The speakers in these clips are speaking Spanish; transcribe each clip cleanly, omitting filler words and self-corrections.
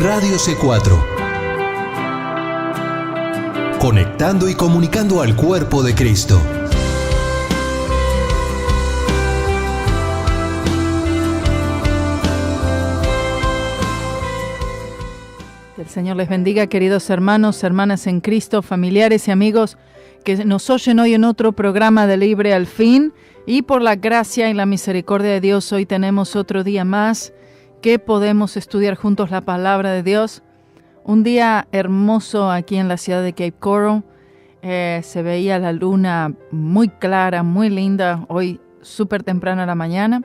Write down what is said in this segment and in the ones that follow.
Radio C4. Conectando y comunicando al cuerpo de Cristo. Que el Señor les bendiga, queridos hermanos, hermanas en Cristo, familiares y amigos que nos oyen hoy en otro programa de Libre al Fin. Y por la gracia y la misericordia de Dios, hoy tenemos otro día más que podemos estudiar juntos la palabra de Dios. Un día hermoso aquí en la ciudad de Cape Coral. Se veía la luna muy clara, muy linda, hoy súper temprano a la mañana.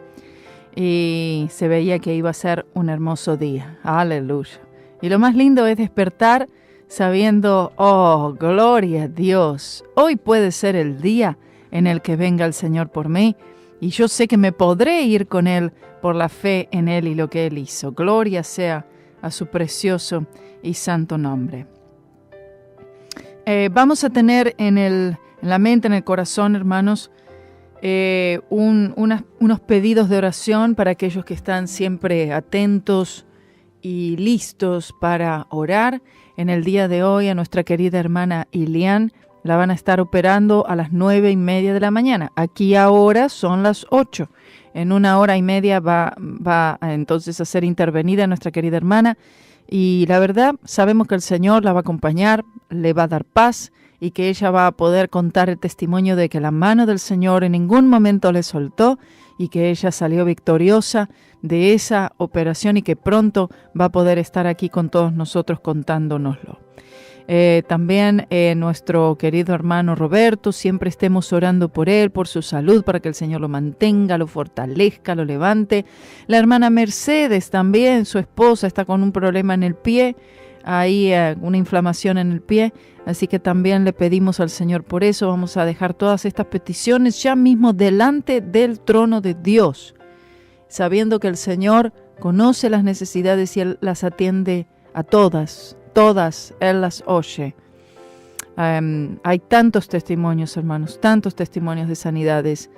Y se veía que iba a ser un hermoso día. Aleluya. Y lo más lindo es despertar sabiendo, oh, gloria a Dios. Hoy puede ser el día en el que venga el Señor por mí. Y yo sé que me podré ir con Él por la fe en Él y lo que Él hizo. Gloria sea a su precioso y santo nombre. Vamos a tener en la mente, en el corazón, hermanos, unos pedidos de oración para aquellos que están siempre atentos y listos para orar. En el día de hoy a nuestra querida hermana Ilian la van a estar operando a las 9:30 de la mañana. Aquí ahora son las 8. En 1 hora y media va entonces a ser intervenida nuestra querida hermana. Y la verdad, sabemos que el Señor la va a acompañar, le va a dar paz y que ella va a poder contar el testimonio de que la mano del Señor en ningún momento le soltó y que ella salió victoriosa de esa operación y que pronto va a poder estar aquí con todos nosotros contándonoslo. También nuestro querido hermano Roberto, siempre estemos orando por él, por su salud, para que el Señor lo mantenga, lo fortalezca, lo levante. La hermana Mercedes también, su esposa, está con un problema en el pie, hay una inflamación en el pie, así que también le pedimos al Señor por eso. Vamos a dejar todas estas peticiones ya mismo delante del trono de Dios, sabiendo que el Señor conoce las necesidades y Él las atiende a todas, Él las oye. Hay tantos testimonios, hermanos, tantos testimonios de sanidades.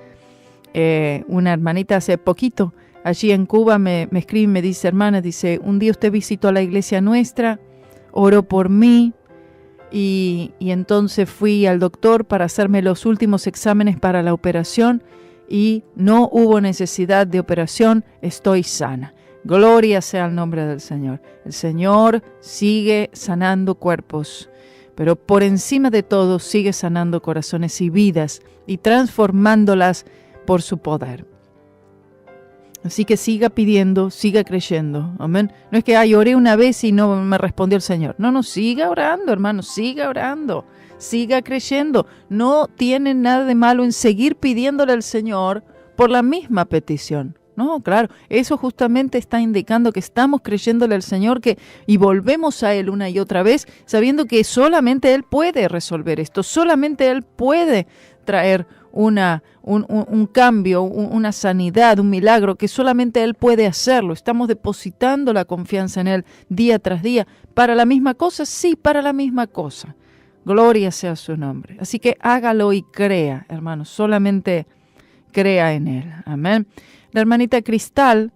Una hermanita hace poquito, allí en Cuba, me escribe y me dice, hermana, dice, un día usted visitó a la iglesia nuestra, oró por mí, y entonces fui al doctor para hacerme los últimos exámenes para la operación, y no hubo necesidad de operación, estoy sana. Gloria sea el nombre del Señor. El Señor sigue sanando cuerpos, pero por encima de todo sigue sanando corazones y vidas y transformándolas por su poder. Así que siga pidiendo, siga creyendo. Amén. No es que oré una vez y no me respondió el Señor. No, siga orando, hermano, siga orando, siga creyendo. No tiene nada de malo en seguir pidiéndole al Señor por la misma petición. No, claro, eso justamente está indicando que estamos creyéndole al Señor y volvemos a Él una y otra vez, sabiendo que solamente Él puede resolver esto, solamente Él puede traer un cambio, una sanidad, un milagro, que solamente Él puede hacerlo. Estamos depositando la confianza en Él día tras día. ¿Para la misma cosa? Sí, para la misma cosa. Gloria sea su nombre. Así que hágalo y crea, hermanos, solamente crea en Él. Amén. La hermanita Cristal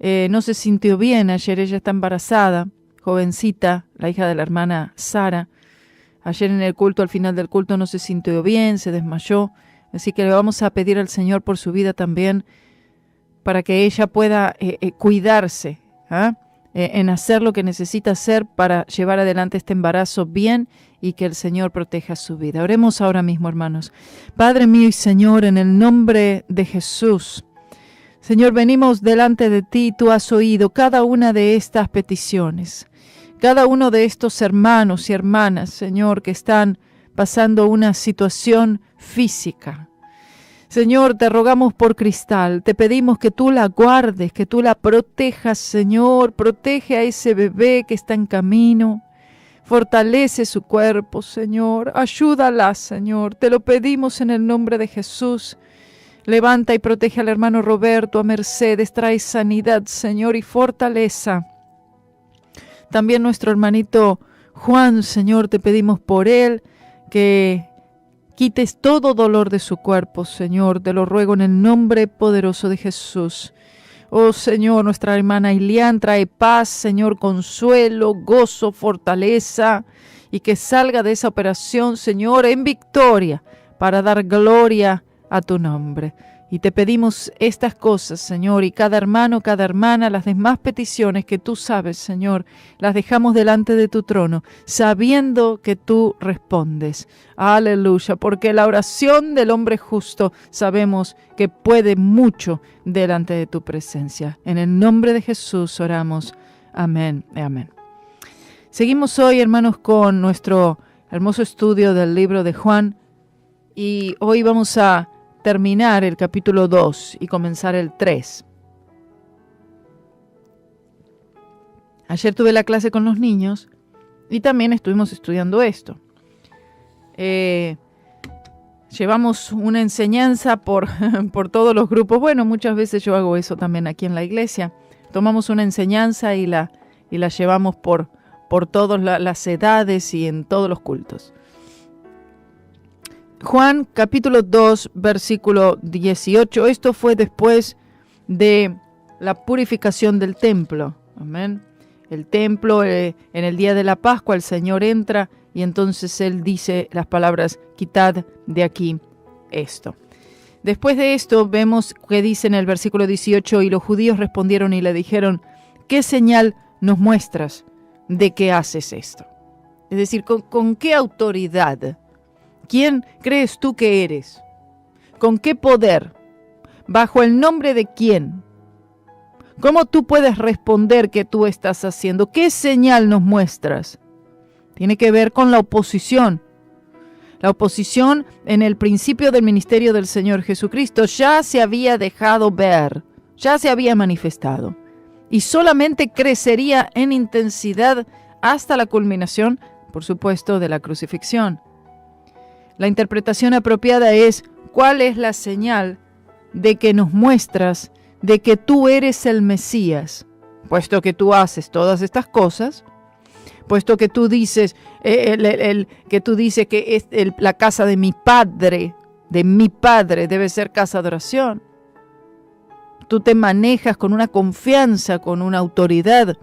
no se sintió bien ayer, ella está embarazada, jovencita, la hija de la hermana Sara. Ayer en el culto, al final del culto, no se sintió bien, se desmayó. Así que le vamos a pedir al Señor por su vida también, para que ella pueda cuidarse, en hacer lo que necesita hacer para llevar adelante este embarazo bien y que el Señor proteja su vida. Oremos ahora mismo, hermanos. Padre mío y Señor, en el nombre de Jesús, Señor, venimos delante de ti, tú has oído cada una de estas peticiones, cada uno de estos hermanos y hermanas, Señor, que están pasando una situación física. Señor, te rogamos por Cristal, te pedimos que tú la guardes, que tú la protejas, Señor, protege a ese bebé que está en camino, fortalece su cuerpo, Señor, ayúdala, Señor, te lo pedimos en el nombre de Jesús. Levanta y protege al hermano Roberto, a Mercedes, trae sanidad, Señor, y fortaleza. También nuestro hermanito Juan, Señor, te pedimos por él, que quites todo dolor de su cuerpo, Señor, te lo ruego en el nombre poderoso de Jesús. Oh Señor, nuestra hermana Ilian trae paz, Señor, consuelo, gozo, fortaleza, y que salga de esa operación, Señor, en victoria, para dar gloria a tu nombre. Y te pedimos estas cosas, Señor, y cada hermano, cada hermana, las demás peticiones que tú sabes, Señor, las dejamos delante de tu trono, sabiendo que tú respondes. Aleluya, porque la oración del hombre justo sabemos que puede mucho delante de tu presencia. En el nombre de Jesús oramos. Amén y amén. Seguimos hoy, hermanos, con nuestro hermoso estudio del libro de Juan, y hoy vamos a terminar el capítulo 2 y comenzar el 3. Ayer tuve la clase con los niños y también estuvimos estudiando esto. Llevamos una enseñanza por todos los grupos. Bueno, muchas veces yo hago eso también aquí en la iglesia. Tomamos una enseñanza y la llevamos por todas las edades y en todos los cultos. Juan capítulo 2, versículo 18. Esto fue después de la purificación del templo. Amén. El templo, en el día de la Pascua, el Señor entra y entonces Él dice las palabras: quitad de aquí esto. Después de esto vemos que dice en el versículo 18: y los judíos respondieron y le dijeron: ¿qué señal nos muestras de que haces esto? Es decir, ¿con qué autoridad? ¿Quién crees tú que eres? ¿Con qué poder? ¿Bajo el nombre de quién? ¿Cómo tú puedes responder que tú estás haciendo? ¿Qué señal nos muestras? Tiene que ver con la oposición. La oposición en el principio del ministerio del Señor Jesucristo ya se había dejado ver, ya se había manifestado. Y solamente crecería en intensidad hasta la culminación, por supuesto, de la crucifixión. La interpretación apropiada es: ¿cuál es la señal de que nos muestras de que tú eres el Mesías? Puesto que tú haces todas estas cosas, puesto que tú dices que es la casa de mi padre debe ser casa de oración. Tú te manejas con una confianza, con una autoridad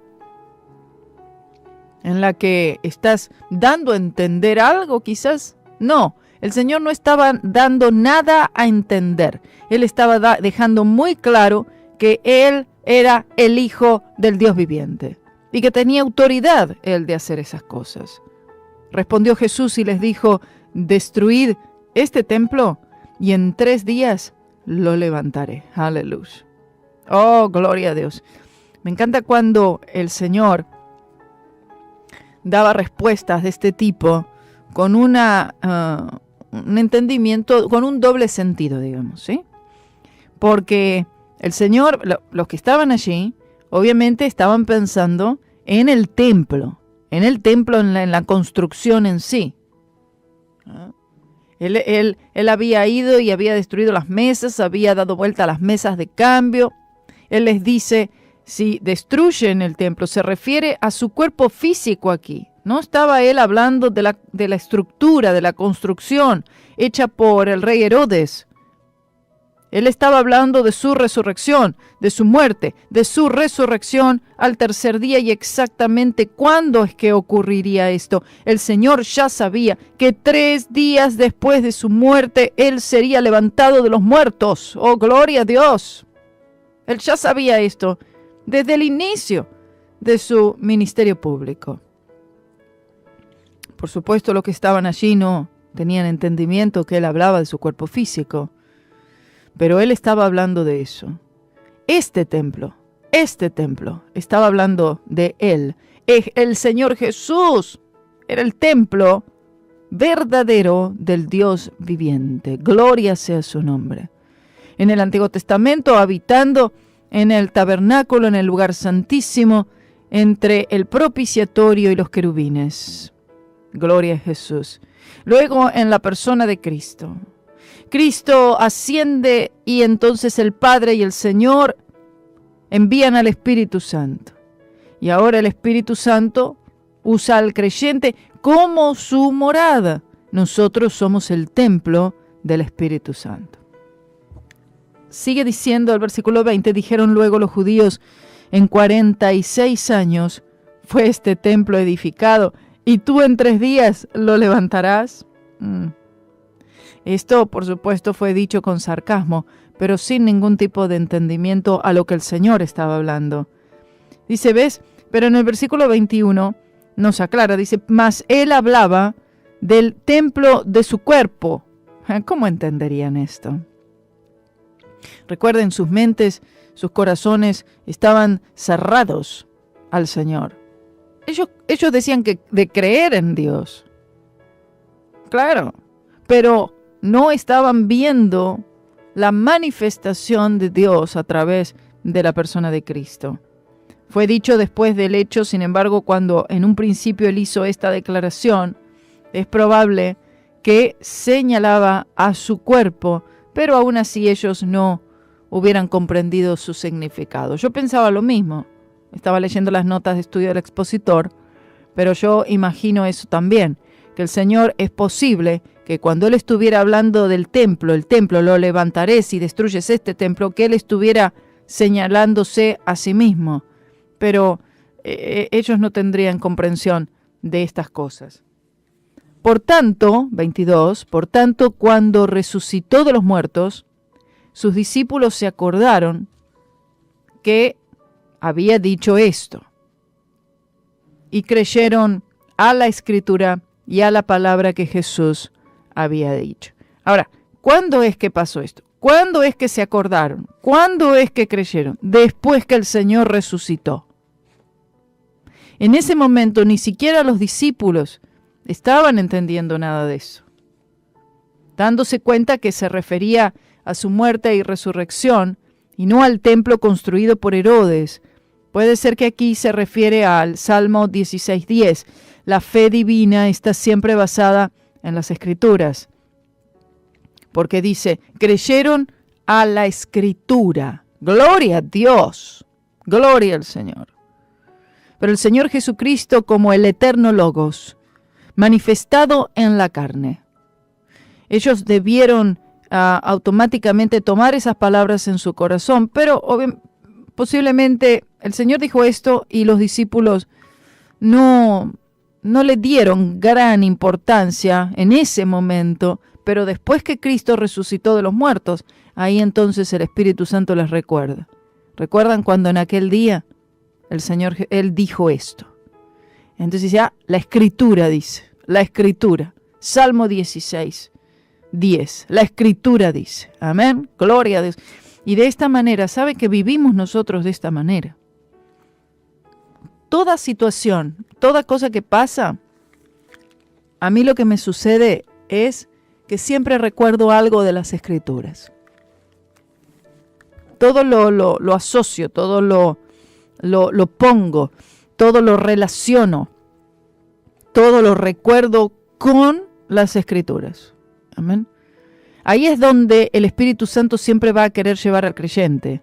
en la que estás dando a entender algo, quizás. No, el Señor no estaba dando nada a entender. Él estaba dejando muy claro que Él era el Hijo del Dios viviente y que tenía autoridad Él de hacer esas cosas. Respondió Jesús y les dijo: destruid este templo y en 3 días lo levantaré. Aleluya. Oh, gloria a Dios. Me encanta cuando el Señor daba respuestas de este tipo con un entendimiento, con un doble sentido, digamos, ¿sí? Porque el Señor, los que estaban allí, obviamente estaban pensando en el templo, en la construcción en sí. Él había ido y había destruido las mesas, había dado vuelta a las mesas de cambio. Él les dice: si destruyen el templo, se refiere a su cuerpo físico aquí. No estaba él hablando de la estructura, de la construcción hecha por el rey Herodes. Él estaba hablando de su resurrección, de su muerte, de su resurrección al 3er día, y exactamente cuándo es que ocurriría esto. El Señor ya sabía que 3 días después de su muerte, Él sería levantado de los muertos. ¡Oh, gloria a Dios! Él ya sabía esto desde el inicio de su ministerio público. Por supuesto, los que estaban allí no tenían entendimiento que Él hablaba de su cuerpo físico. Pero Él estaba hablando de eso. Este templo, estaba hablando de Él. El Señor Jesús era el templo verdadero del Dios viviente. Gloria sea su nombre. En el Antiguo Testamento, habitando en el tabernáculo, en el lugar santísimo, entre el propiciatorio y los querubines. Gloria a Jesús. Luego, en la persona de Cristo. Cristo asciende y entonces el Padre y el Señor envían al Espíritu Santo. Y ahora el Espíritu Santo usa al creyente como su morada. Nosotros somos el templo del Espíritu Santo. sigue diciendo el versículo 20, dijeron luego los judíos, en 46 años fue este templo edificado, y tú en 3 días lo levantarás. Esto, por supuesto, fue dicho con sarcasmo, pero sin ningún tipo de entendimiento a lo que el Señor estaba hablando. Dice, ¿ves? Pero en el versículo 21 nos aclara, dice, mas él hablaba del templo de su cuerpo. ¿Cómo entenderían esto? Recuerden, sus mentes, sus corazones estaban cerrados al Señor. Ellos decían que de creer en Dios. Claro, pero no estaban viendo la manifestación de Dios a través de la persona de Cristo. Fue dicho después del hecho, sin embargo, cuando en un principio él hizo esta declaración, es probable que señalaba a su cuerpo, pero aún así ellos no hubieran comprendido su significado. Yo pensaba lo mismo, estaba leyendo las notas de estudio del expositor, pero yo imagino eso también, que el Señor es posible que cuando Él estuviera hablando del templo, el templo lo levantaré si destruyes este templo, que Él estuviera señalándose a sí mismo, pero ellos no tendrían comprensión de estas cosas. Por tanto, 22, por tanto, cuando resucitó de los muertos, sus discípulos se acordaron que había dicho esto y creyeron a la Escritura y a la palabra que Jesús había dicho. Ahora, ¿cuándo es que pasó esto? ¿Cuándo es que se acordaron? ¿Cuándo es que creyeron? Después que el Señor resucitó. En ese momento ni siquiera los discípulos estaban entendiendo nada de eso, dándose cuenta que se refería a su muerte y resurrección y no al templo construido por Herodes. Puede ser que aquí se refiere al Salmo 16:10. La fe divina está siempre basada en las Escrituras, porque dice, creyeron a la Escritura. Gloria a Dios, gloria al Señor. Pero el Señor Jesucristo como el eterno Logos, manifestado en la carne. Ellos debieron automáticamente tomar esas palabras en su corazón, pero posiblemente el Señor dijo esto y los discípulos no le dieron gran importancia en ese momento, pero después que Cristo resucitó de los muertos, ahí entonces el Espíritu Santo les recuerda. ¿Recuerdan cuando en aquel día el Señor, Él dijo esto? Entonces ya la Escritura dice, la Escritura, Salmo 16:10, la Escritura dice, amén, gloria a Dios. Y de esta manera, ¿sabe que vivimos nosotros de esta manera? Toda situación, toda cosa que pasa, a mí lo que me sucede es que siempre recuerdo algo de las Escrituras. Todo lo asocio, todo lo pongo, todo lo relaciono, todo lo recuerdo con las Escrituras. Amén. Ahí es donde el Espíritu Santo siempre va a querer llevar al creyente.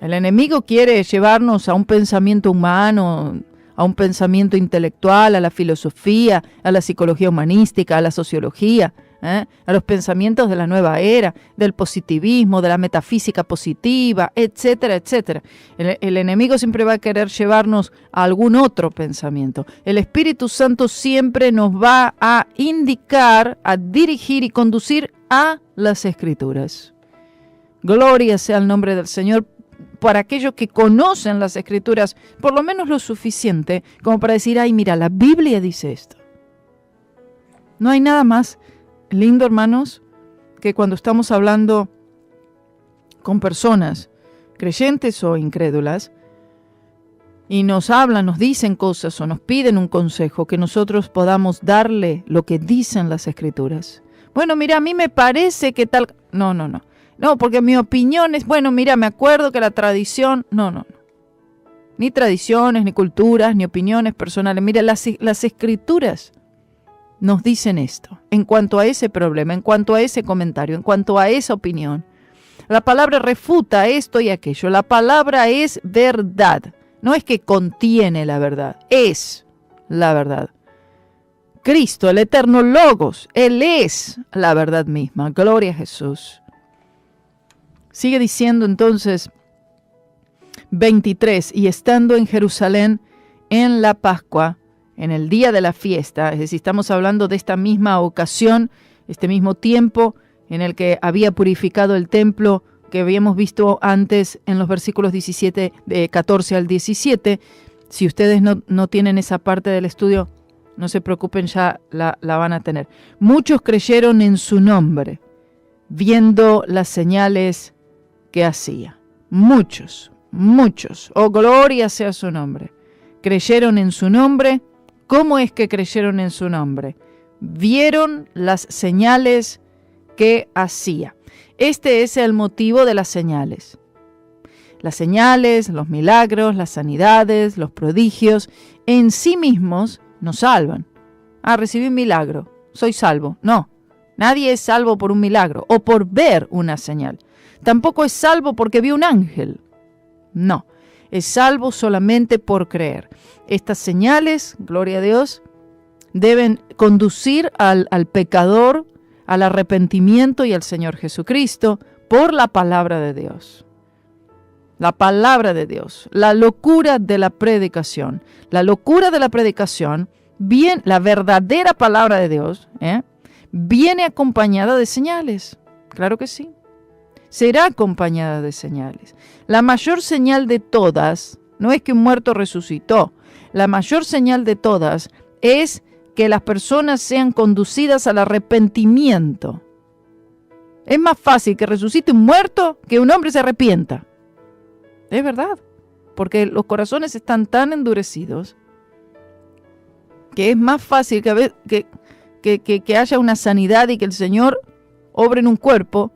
El enemigo quiere llevarnos a un pensamiento humano, a un pensamiento intelectual, a la filosofía, a la psicología humanística, a la sociología, a los pensamientos de la nueva era, del positivismo, de la metafísica positiva, etcétera, etcétera. El enemigo siempre va a querer llevarnos a algún otro pensamiento. El Espíritu Santo siempre nos va a indicar, a dirigir y conducir a las Escrituras. Gloria sea el nombre del Señor para aquellos que conocen las Escrituras, por lo menos lo suficiente como para decir, ay, mira, la Biblia dice esto. No hay nada más lindo, hermanos, que cuando estamos hablando con personas creyentes o incrédulas y nos hablan, nos dicen cosas o nos piden un consejo, que nosotros podamos darle lo que dicen las Escrituras. Bueno, mira, a mí me parece que tal... No, porque mi opinión es, bueno, mira, me acuerdo que la tradición... No. Ni tradiciones, ni culturas, ni opiniones personales. Mira, las Escrituras nos dicen esto, en cuanto a ese problema, en cuanto a ese comentario, en cuanto a esa opinión. La palabra refuta esto y aquello. La palabra es verdad. No es que contiene la verdad, es la verdad. Cristo, el eterno Logos, Él es la verdad misma. Gloria a Jesús. Sigue diciendo entonces 23, y estando en Jerusalén en la Pascua, en el día de la fiesta, es decir, estamos hablando de esta misma ocasión, este mismo tiempo en el que había purificado el templo que habíamos visto antes en los versículos 14 al 17. Si ustedes no tienen esa parte del estudio, no se preocupen, ya la van a tener. Muchos creyeron en su nombre, viendo las señales que hacía. Muchos. Oh, gloria sea su nombre. Creyeron en su nombre. ¿Cómo es que creyeron en su nombre? Vieron las señales que hacía. Este es el motivo de las señales. Las señales, los milagros, las sanidades, los prodigios, en sí mismos nos salvan. Recibí un milagro, soy salvo. No, nadie es salvo por un milagro o por ver una señal. Tampoco es salvo porque vio un ángel. No, es salvo solamente por creer. Estas señales, gloria a Dios, deben conducir al pecador al arrepentimiento y al Señor Jesucristo por la palabra de Dios. La palabra de Dios, la locura de la predicación. La locura de la predicación, bien, la verdadera palabra de Dios, viene acompañada de señales. Claro que sí. Será acompañada de señales. La mayor señal de todas, no es que un muerto resucitó, la mayor señal de todas es que las personas sean conducidas al arrepentimiento. Es más fácil que resucite un muerto que un hombre se arrepienta. Es verdad, porque los corazones están tan endurecidos que es más fácil que haya una sanidad y que el Señor obre en un cuerpo,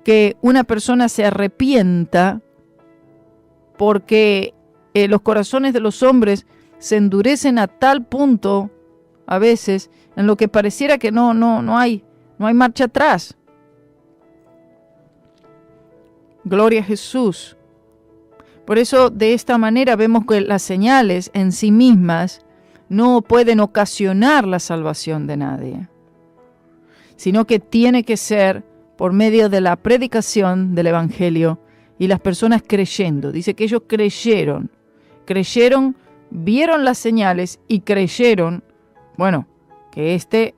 que una persona se arrepienta, porque los corazones de los hombres se endurecen a tal punto a veces en lo que pareciera que no hay marcha atrás. Gloria a Jesús. Por eso de esta manera vemos que las señales en sí mismas no pueden ocasionar la salvación de nadie, sino que tiene que ser por medio de la predicación del Evangelio y las personas creyendo. Dice que ellos creyeron, vieron las señales y creyeron, bueno, que este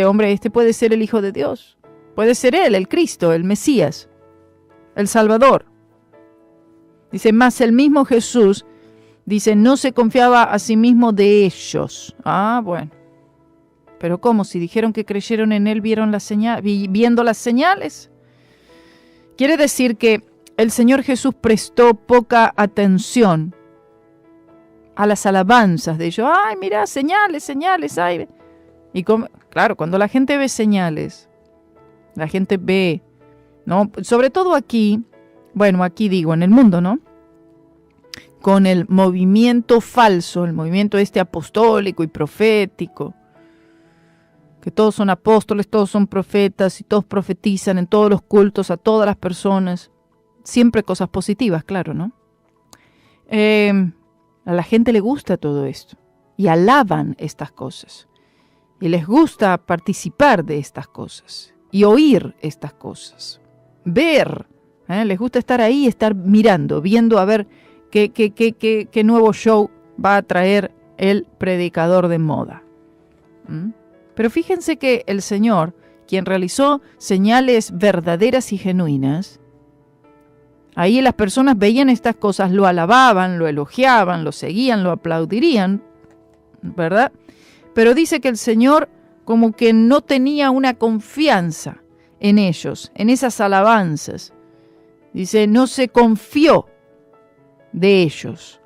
hombre puede ser el Hijo de Dios, puede ser él, el Cristo, el Mesías, el Salvador. Dice, más el mismo Jesús, dice, no se confiaba a sí mismo de ellos. Bueno. Pero ¿cómo? Si dijeron que creyeron en él, viendo las señales. Quiere decir que el Señor Jesús prestó poca atención a las alabanzas de ellos. Mira, señales, ay. Y claro, cuando la gente ve señales, la gente ve, ¿no? Sobre todo aquí, en el mundo, ¿no? Con el movimiento falso, el movimiento apostólico y profético, que todos son apóstoles, todos son profetas y todos profetizan en todos los cultos a todas las personas. Siempre cosas positivas, claro, ¿no? A la gente le gusta todo esto y alaban estas cosas. Y les gusta participar de estas cosas y oír estas cosas. Ver, les gusta estar ahí, estar mirando, viendo a ver qué nuevo show va a traer el predicador de moda. Pero fíjense que el Señor, quien realizó señales verdaderas y genuinas, ahí las personas veían estas cosas, lo alababan, lo elogiaban, lo seguían, lo aplaudirían, ¿verdad? Pero dice que el Señor como que no tenía una confianza en ellos, en esas alabanzas. Dice, no se confió de ellos.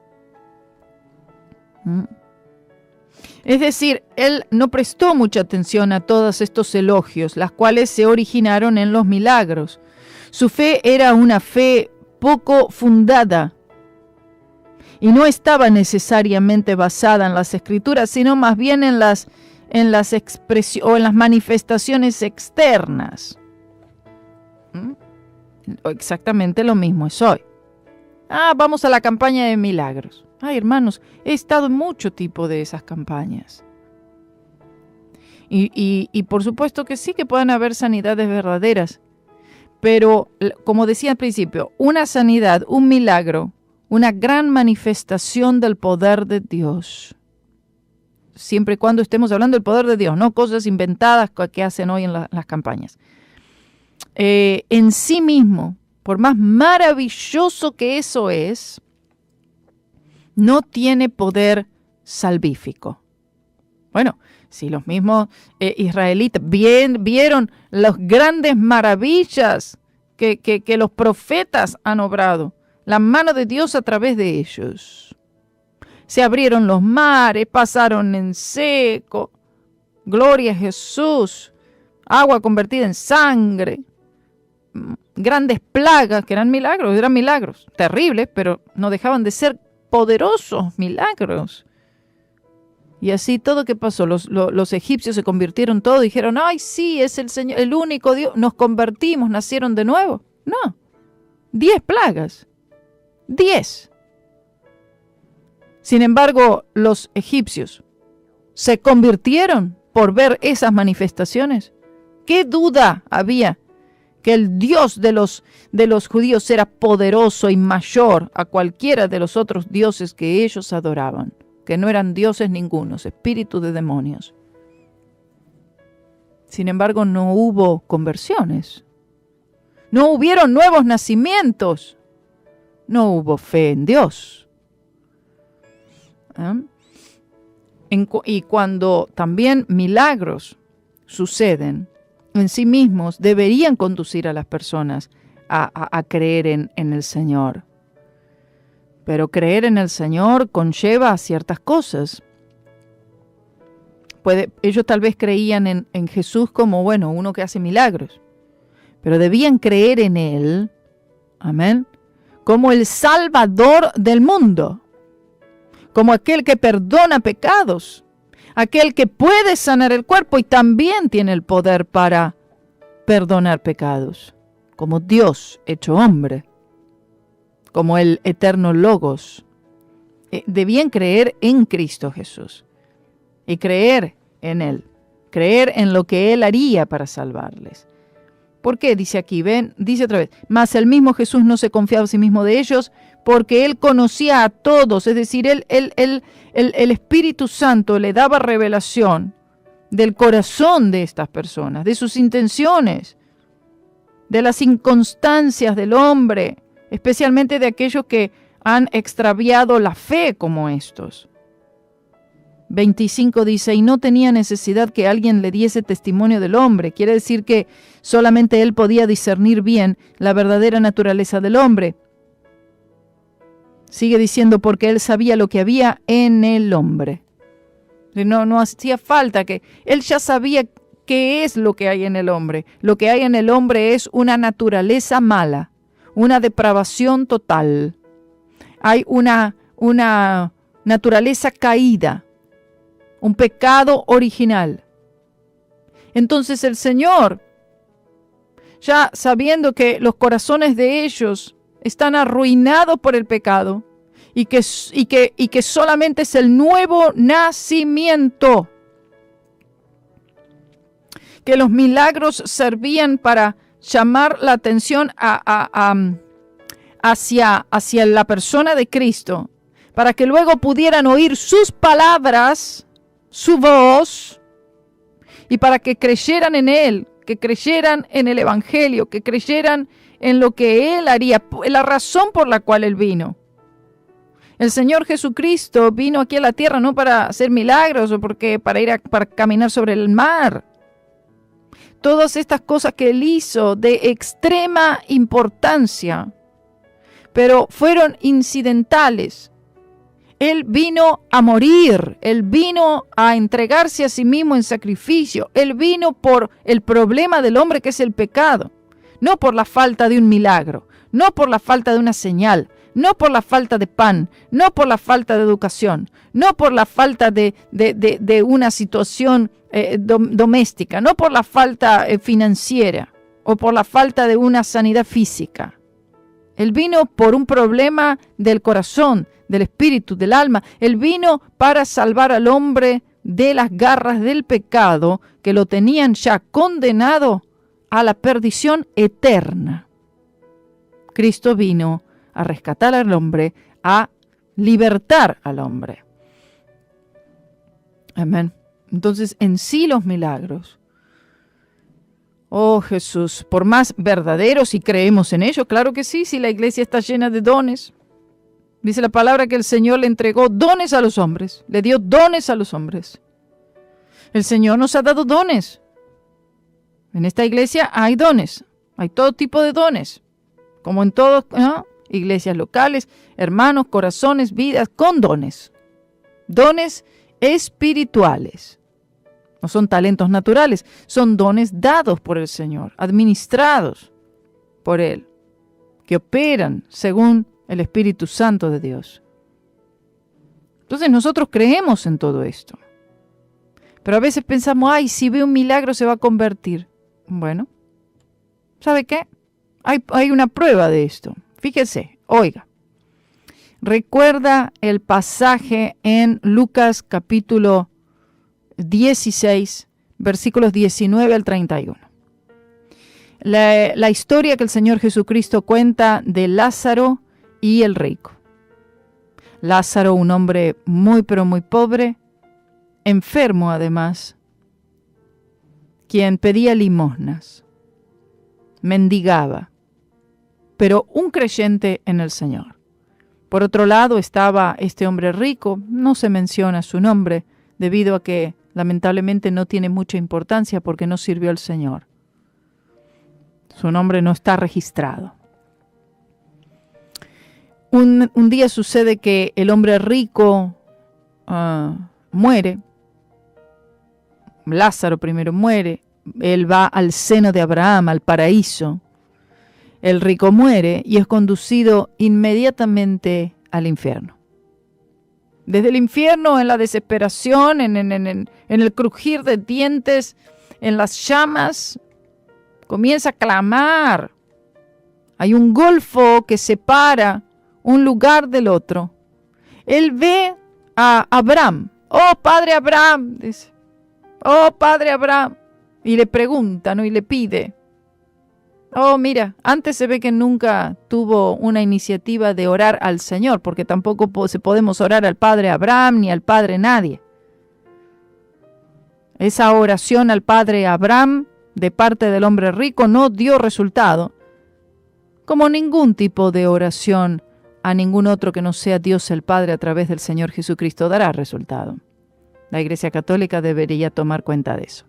Es decir, él no prestó mucha atención a todos estos elogios, las cuales se originaron en los milagros. Su fe era una fe poco fundada y no estaba necesariamente basada en las Escrituras, sino más bien en las expresiones o en las manifestaciones externas. Exactamente lo mismo es hoy. Vamos a la campaña de milagros. Hermanos, he estado en mucho tipo de esas campañas. Y por supuesto que sí que pueden haber sanidades verdaderas, Pero, como decía al principio, una sanidad, un milagro, una gran manifestación del poder de Dios. Siempre y cuando estemos hablando del poder de Dios, no cosas inventadas que hacen hoy en las campañas. En sí mismo, por más maravilloso que eso es, no tiene poder salvífico. Bueno, si los mismos israelitas vieron las grandes maravillas que los profetas han obrado, la mano de Dios a través de ellos. Se abrieron los mares, pasaron en seco, gloria a Jesús, agua convertida en sangre, grandes plagas que eran milagros terribles, pero no dejaban de ser poderosos milagros. Y así todo que pasó, los egipcios se convirtieron todos, dijeron, ay sí, es el Señor, el único Dios, nos convertimos, nacieron de nuevo. No, 10 plagas, 10. Sin embargo, los egipcios se convirtieron por ver esas manifestaciones. ¿Qué duda había que el Dios de los judíos era poderoso y mayor a cualquiera de los otros dioses que ellos adoraban? Que no eran dioses ningunos, espíritus de demonios. Sin embargo, no hubo conversiones. No hubieron nuevos nacimientos. No hubo fe en Dios. Y cuando también milagros suceden, en sí mismos deberían conducir a las personas a creer en el Señor. Pero creer en el Señor conlleva ciertas cosas. Ellos tal vez creían en Jesús como, bueno, uno que hace milagros. Pero debían creer en Él, amén, como el Salvador del mundo. Como aquel que perdona pecados. Aquel que puede sanar el cuerpo y también tiene el poder para perdonar pecados. Como Dios hecho hombre. Como el eterno Logos. Debían creer en Cristo Jesús y creer en Él, creer en lo que Él haría para salvarles. ¿Por qué? Dice aquí, ven, dice otra vez, mas el mismo Jesús no se confiaba a sí mismo de ellos porque Él conocía a todos, es decir, el Espíritu Santo le daba revelación del corazón de estas personas, de sus intenciones, de las inconstancias del hombre, especialmente de aquellos que han extraviado la fe como estos. 25 dice, y no tenía necesidad que alguien le diese testimonio del hombre. Quiere decir que solamente él podía discernir bien la verdadera naturaleza del hombre. Sigue diciendo, porque él sabía lo que había en el hombre. No hacía falta que... Él ya sabía qué es lo que hay en el hombre. Lo que hay en el hombre es una naturaleza mala, una depravación total. Hay una naturaleza caída, un pecado original. Entonces el Señor, ya sabiendo que los corazones de ellos están arruinados por el pecado y que solamente es el nuevo nacimiento, que los milagros servían para llamar la atención hacia la persona de Cristo, para que luego pudieran oír sus palabras, su voz, y para que creyeran en Él, que creyeran en el Evangelio, que creyeran en lo que Él haría, la razón por la cual Él vino. El Señor Jesucristo vino aquí a la tierra no para hacer milagros o para caminar sobre el mar. Todas estas cosas que Él hizo de extrema importancia, pero fueron incidentales. Él vino a morir, Él vino a entregarse a sí mismo en sacrificio, Él vino por el problema del hombre que es el pecado, no por la falta de un milagro, no por la falta de una señal, no por la falta de pan, no por la falta de educación, no por la falta de una situación doméstica, no por la falta financiera o por la falta de una sanidad física. Él vino por un problema del corazón, del espíritu, del alma. Él vino para salvar al hombre de las garras del pecado que lo tenían ya condenado a la perdición eterna. Cristo vino a rescatar al hombre, a libertar al hombre. Amén. Entonces, en sí los milagros, oh Jesús, por más verdaderos y creemos en ellos, claro que sí, si la iglesia está llena de dones. Dice la palabra que el Señor le entregó dones a los hombres, le dio dones a los hombres. El Señor nos ha dado dones. En esta iglesia hay dones, hay todo tipo de dones, como en todas iglesias locales, hermanos, corazones, vidas con dones. Dones espirituales. No son talentos naturales, son dones dados por el Señor, administrados por Él, que operan según el Espíritu Santo de Dios. Entonces nosotros creemos en todo esto. Pero a veces pensamos, ay, si ve un milagro se va a convertir. Bueno, ¿sabe qué? Hay una prueba de esto. Fíjese, oiga. Recuerda el pasaje en Lucas capítulo 16, versículos 19 al 31. La historia que el Señor Jesucristo cuenta de Lázaro y el rico. Lázaro, un hombre muy pero muy pobre, enfermo además, quien pedía limosnas, mendigaba, pero un creyente en el Señor. Por otro lado estaba este hombre rico, no se menciona su nombre, debido a que lamentablemente no tiene mucha importancia porque no sirvió al Señor. Su nombre no está registrado. Un día sucede que el hombre rico muere. Lázaro primero muere. Él va al seno de Abraham, al paraíso. El rico muere y es conducido inmediatamente al infierno. Desde el infierno, en la desesperación, en el crujir de dientes, en las llamas, comienza a clamar. Hay un golfo que separa un lugar del otro. Él ve a Abraham. Oh, padre Abraham, dice. Oh, padre Abraham. Y le pregunta, ¿no? Y le pide. Oh, mira, antes se ve que nunca tuvo una iniciativa de orar al Señor, porque tampoco podemos orar al padre Abraham ni al padre nadie. Esa oración al padre Abraham de parte del hombre rico no dio resultado, como ningún tipo de oración a ningún otro que no sea Dios el Padre a través del Señor Jesucristo dará resultado. La Iglesia Católica debería tomar cuenta de eso.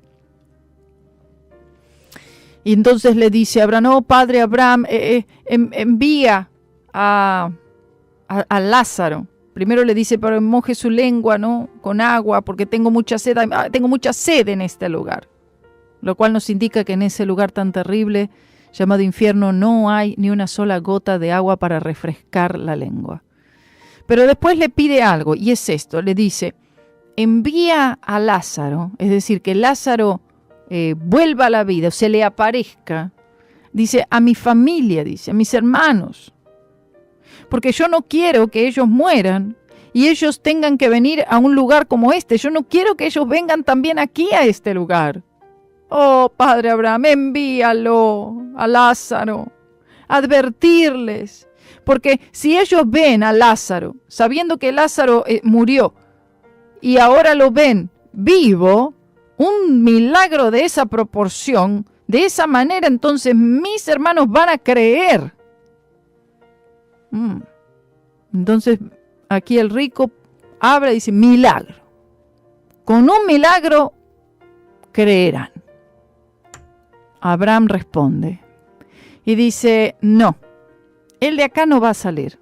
Y entonces le dice a Abraham, oh padre Abraham, envía a Lázaro. Primero le dice, pero moje su lengua, ¿no? Con agua, porque tengo mucha sed en este lugar. Lo cual nos indica que en ese lugar tan terrible, llamado infierno, no hay ni una sola gota de agua para refrescar la lengua. Pero después le pide algo, y es esto, le dice, envía a Lázaro, es decir, que Lázaro vuelva a la vida, o se le aparezca, dice, a mi familia, dice, a mis hermanos, porque yo no quiero que ellos mueran y ellos tengan que venir a un lugar como este, yo no quiero que ellos vengan también aquí a este lugar. Oh, padre Abraham, envíalo a Lázaro, advertirles, porque si ellos ven a Lázaro, sabiendo que Lázaro murió, y ahora lo ven vivo, un milagro de esa proporción, de esa manera, entonces mis hermanos van a creer. Entonces, aquí el rico habla y dice, milagro. Con un milagro creerán. Abraham responde y dice, no, él de acá no va a salir.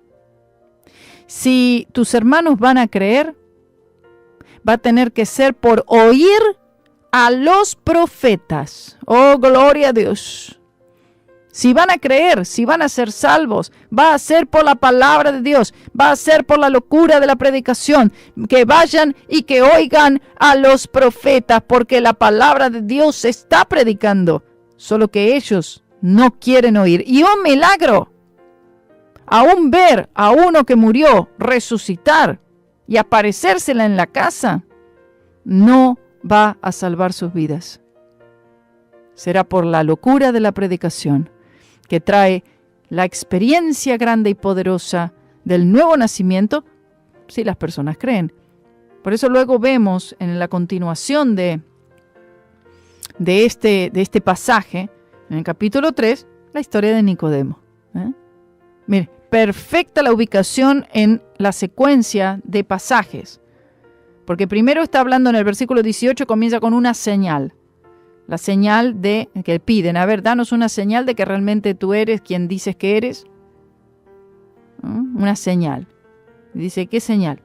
Si tus hermanos van a creer, va a tener que ser por oír a los profetas. Oh, gloria a Dios. Si van a creer, si van a ser salvos, va a ser por la palabra de Dios, va a ser por la locura de la predicación, que vayan y que oigan a los profetas, porque la palabra de Dios se está predicando, solo que ellos no quieren oír. Y un milagro, aún ver a uno que murió resucitar y aparecérsela en la casa, no va a salvar sus vidas. será por la locura de la predicación, que trae la experiencia grande y poderosa del nuevo nacimiento, si las personas creen. Por eso luego vemos en la continuación de este pasaje, en el capítulo 3, la historia de Nicodemo. Mire, perfecta la ubicación en la secuencia de pasajes. Porque primero está hablando en el versículo 18, comienza con una señal. La señal de que piden, a ver, danos una señal de que realmente tú eres quien dices que eres. Una señal. Dice, ¿qué señal?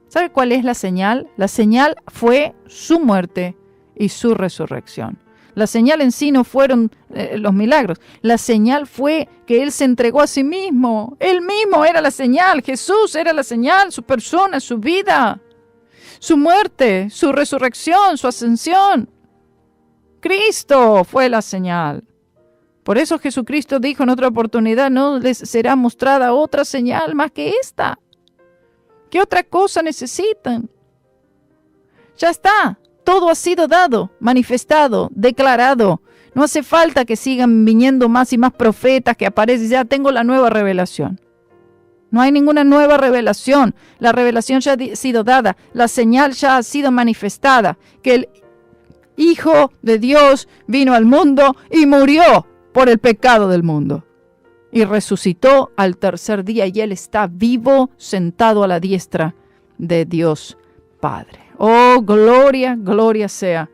¿Sabe cuál es la señal? La señal fue su muerte y su resurrección. La señal en sí no fueron los milagros. La señal fue que Él se entregó a sí mismo. Él mismo era la señal. Jesús era la señal, su persona, su vida, su muerte, su resurrección, su ascensión. Cristo fue la señal. Por eso Jesucristo dijo en otra oportunidad, no les será mostrada otra señal más que esta. ¿Qué otra cosa necesitan? Ya está. Todo ha sido dado, manifestado, declarado. No hace falta que sigan viniendo más y más profetas que aparecen. Ya tengo la nueva revelación. No hay ninguna nueva revelación. La revelación ya ha sido dada. La señal ya ha sido manifestada. Que el Hijo de Dios vino al mundo y murió por el pecado del mundo. Y resucitó al tercer día y Él está vivo, sentado a la diestra de Dios Padre. Oh, gloria, gloria sea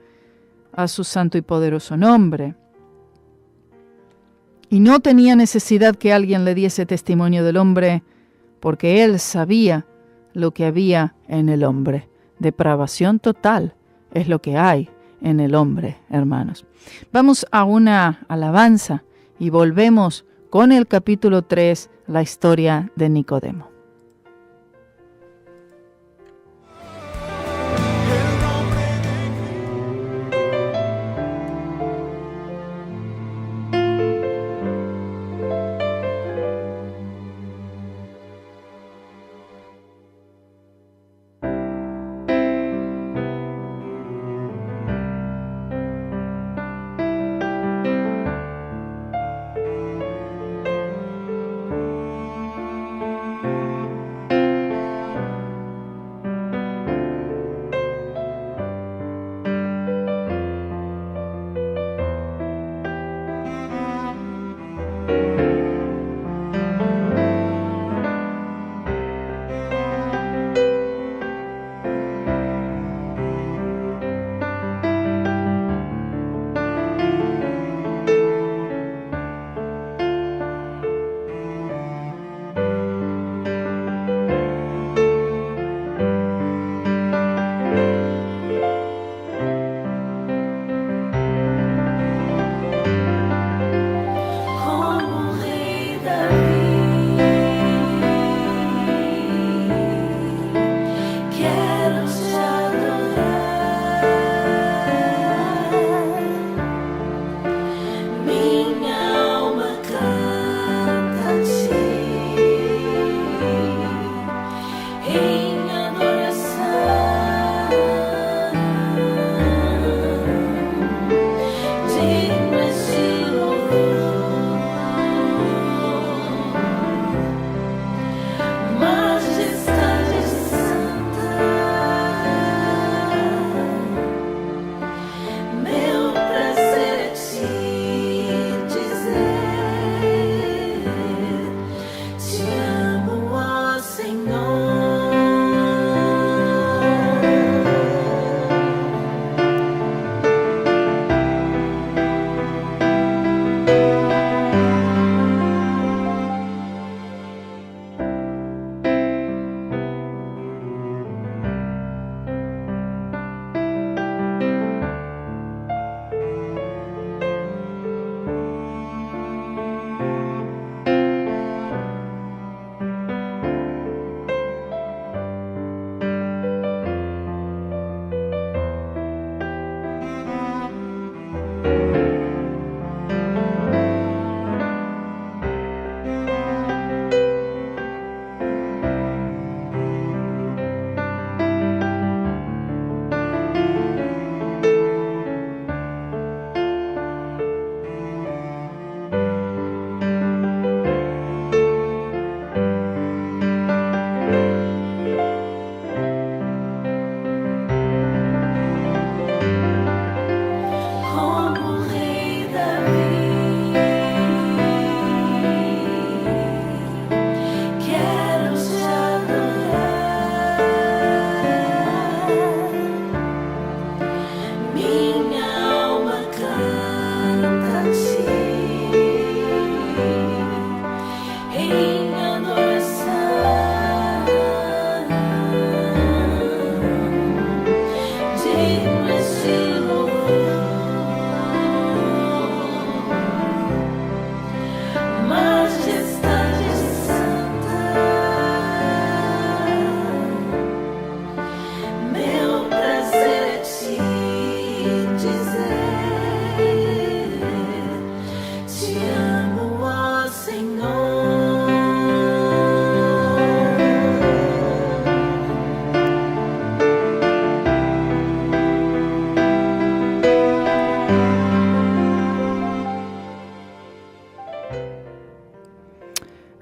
a su santo y poderoso nombre. Y no tenía necesidad que alguien le diese testimonio del hombre, porque Él sabía lo que había en el hombre. Depravación total es lo que hay en el hombre, hermanos. Vamos a una alabanza y volvemos con el capítulo 3, la historia de Nicodemo.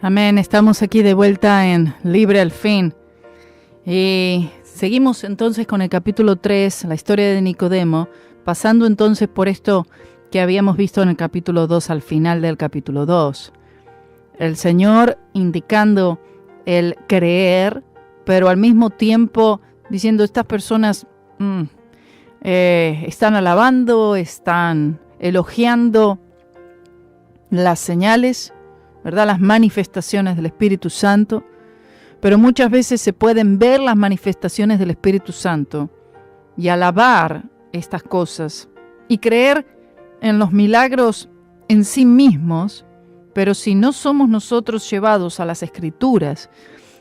Amén, estamos aquí de vuelta en Libre al Fin. Y seguimos entonces con el capítulo 3, la historia de Nicodemo, pasando entonces por esto que habíamos visto en el capítulo 2, al final del capítulo 2. El Señor indicando el creer, pero al mismo tiempo diciendo estas personas están alabando, están elogiando las señales, ¿verdad? Las manifestaciones del Espíritu Santo, pero muchas veces se pueden ver las manifestaciones del Espíritu Santo y alabar estas cosas y creer en los milagros en sí mismos, pero si no somos nosotros llevados a las Escrituras,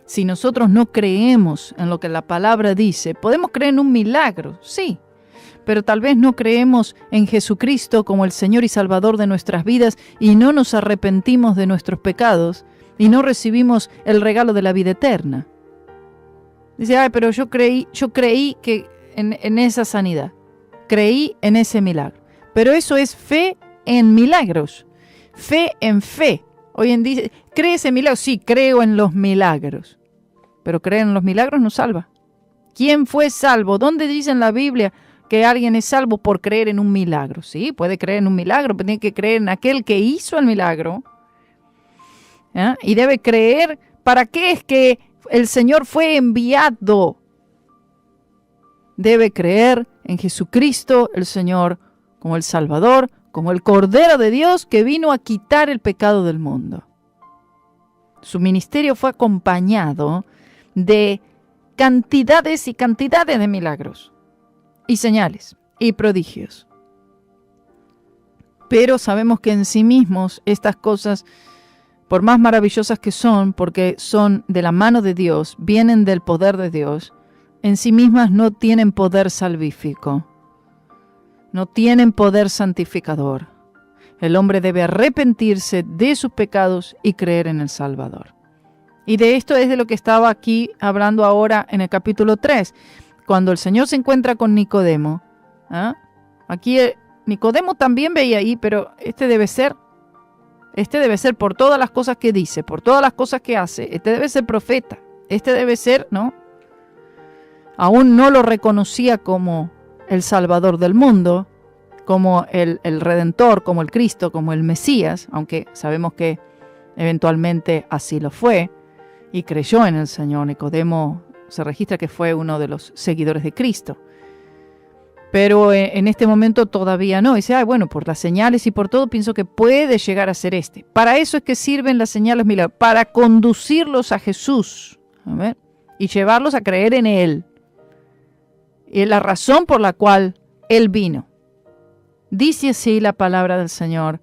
si nosotros no creemos en lo que la palabra dice, podemos creer en un milagro, sí, pero tal vez no creemos en Jesucristo como el Señor y Salvador de nuestras vidas y no nos arrepentimos de nuestros pecados y no recibimos el regalo de la vida eterna. Dice, pero yo creí que en esa sanidad, creí en ese milagro. Pero eso es fe en milagros, fe en fe. Hoy en día, ¿crees en milagros? Sí, creo en los milagros. Pero creer en los milagros no salva. ¿Quién fue salvo? ¿Dónde dice en la Biblia que alguien es salvo por creer en un milagro? Sí, puede creer en un milagro, pero tiene que creer en aquel que hizo el milagro. Y debe creer para qué es que el Señor fue enviado. Debe creer en Jesucristo, el Señor, como el Salvador, como el Cordero de Dios que vino a quitar el pecado del mundo. Su ministerio fue acompañado de cantidades y cantidades de milagros y señales y prodigios. Pero sabemos que en sí mismos estas cosas, por más maravillosas que son, porque son de la mano de Dios, vienen del poder de Dios, en sí mismas no tienen poder salvífico, no tienen poder santificador. El hombre debe arrepentirse de sus pecados y creer en el Salvador. Y de esto es de lo que estaba aquí hablando ahora en el capítulo 3, cuando el Señor se encuentra con Nicodemo. Aquí Nicodemo también veía ahí, pero este debe ser por todas las cosas que dice, por todas las cosas que hace, este debe ser profeta, este debe ser, ¿no? Aún no lo reconocía como el Salvador del mundo, como el Redentor, como el Cristo, como el Mesías, aunque sabemos que eventualmente así lo fue, y creyó en el Señor. Nicodemo se registra que fue uno de los seguidores de Cristo. Pero en este momento todavía no. Dice, bueno, por las señales y por todo pienso que puede llegar a ser este. Para eso es que sirven las señales milagros, para conducirlos a Jesús, y llevarlos a creer en Él. Y la razón por la cual Él vino. Dice así la palabra del Señor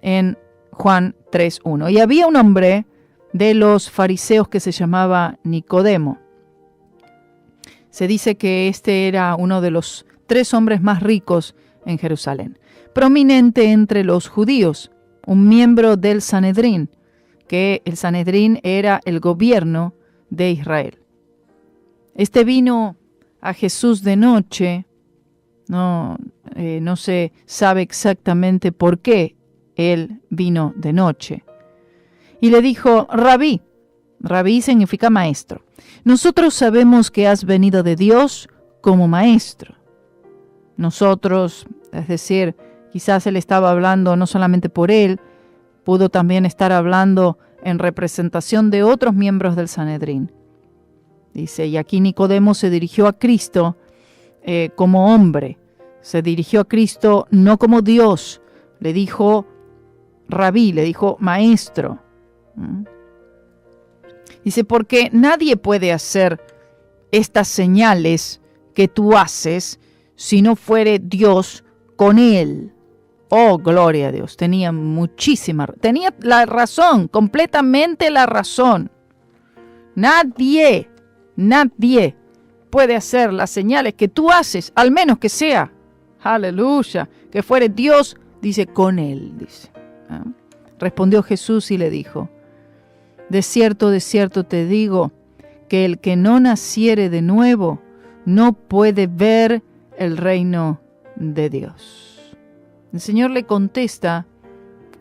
en Juan 3:1. Y había un hombre de los fariseos que se llamaba Nicodemo. Se dice que este era uno de los 3 hombres más ricos en Jerusalén, prominente entre los judíos, un miembro del Sanedrín, que el Sanedrín era el gobierno de Israel. Este vino a Jesús de noche, no se sabe exactamente por qué él vino de noche. Y le dijo, Rabí significa maestro, nosotros sabemos que has venido de Dios como maestro. Nosotros, es decir, quizás él estaba hablando no solamente por él, pudo también estar hablando en representación de otros miembros del Sanedrín. Dice, y aquí Nicodemo se dirigió a Cristo como hombre, se dirigió a Cristo no como Dios, le dijo Rabí, le dijo maestro. Dice, porque nadie puede hacer estas señales que tú haces si no fuere Dios con él. Oh, gloria a Dios. Tenía la razón, completamente la razón. Nadie puede hacer las señales que tú haces, al menos que sea, aleluya, que fuere Dios, dice, con él, dice. Respondió Jesús y le dijo, de cierto te digo, que el que no naciere de nuevo no puede ver el reino de Dios. El Señor le contesta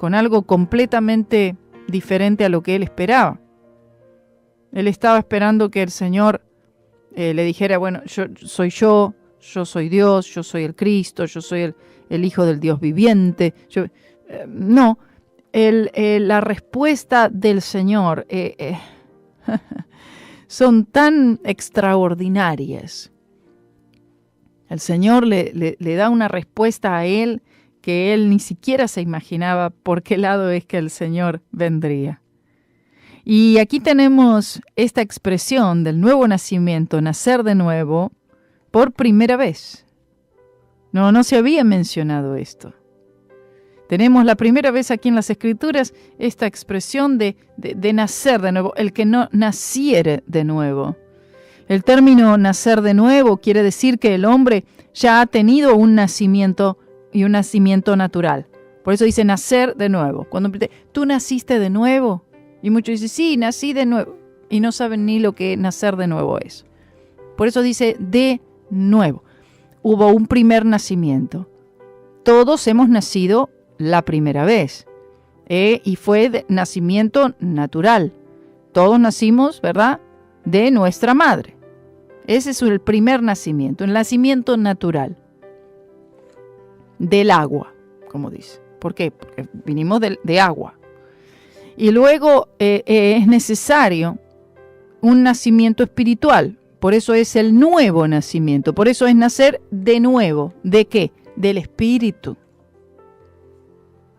con algo completamente diferente a lo que él esperaba. Él estaba esperando que el Señor le dijera, bueno, yo soy Dios, yo soy el Cristo, yo soy el Hijo del Dios viviente. No, la respuesta del Señor son tan extraordinarias. El Señor le da una respuesta a él que él ni siquiera se imaginaba por qué lado es que el Señor vendría. Y aquí tenemos esta expresión del nuevo nacimiento, nacer de nuevo, por primera vez. No se había mencionado esto. Tenemos la primera vez aquí en las Escrituras esta expresión de nacer de nuevo, el que no naciere de nuevo. El término nacer de nuevo quiere decir que el hombre ya ha tenido un nacimiento y un nacimiento natural. Por eso dice nacer de nuevo. Cuando tú naciste de nuevo, y muchos dicen, sí, nací de nuevo, y no saben ni lo que nacer de nuevo es. Por eso dice de nuevo. Hubo un primer nacimiento. Todos hemos nacido la primera vez, y fue de nacimiento natural. Todos nacimos, ¿verdad?, de nuestra madre. Ese es el primer nacimiento, el nacimiento natural. Del agua, como dice. ¿Por qué? Porque vinimos de agua. Y luego es necesario un nacimiento espiritual. Por eso es el nuevo nacimiento. Por eso es nacer de nuevo. ¿De qué? Del Espíritu.